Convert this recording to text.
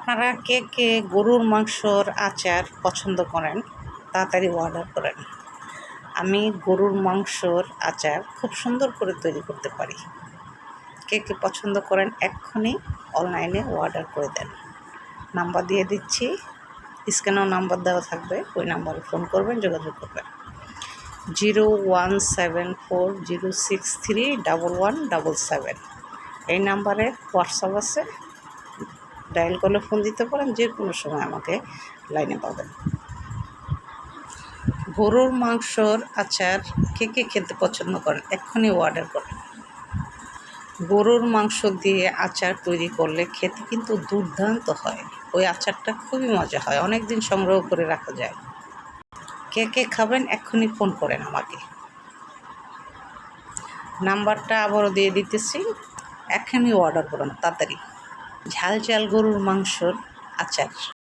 আপনারা কে কে গরুর মাংসর আচার পছন্দ করেন তাড়াতাড়ি অর্ডার করেন। আমি গরুর মাংসর আচার খুব সুন্দর করে তৈরি করতে পারি। কে কে পছন্দ করেন এক্ষুনি অনলাইনে অর্ডার করে দেন। নাম্বার দিয়ে দিচ্ছি, স্ক্যানেও নাম্বার দেওয়া থাকবে, ওই নাম্বারে ফোন করবেন, যোগাযোগ করবেন 01740631177। এই নাম্বারে হোয়াটসঅ্যাপ আছে, ডায়াল করলে ফোন দিতে পারেন, যে কোনো সময় আমাকে লাইনে পাবেন। গরুর মাংসর আচার কে কে খেতে পছন্দ করেন এক্ষুনি অর্ডার করেন। গরুর মাংস দিয়ে আচার তৈরি করলে খেতে কিন্তু দুর্দান্ত হয়। ওই আচারটা খুবই মজা হয়, অনেক দিন সংগ্রহ করে রাখা যায়। কে কে খাবেন এক্ষুনি ফোন করেন আমাকে। নাম্বারটা আবারও দিয়ে দিতেছি, এখনই অর্ডার করুন তাড়াতাড়ি। ঝাল ঝাল গরুর মাংসর আচার।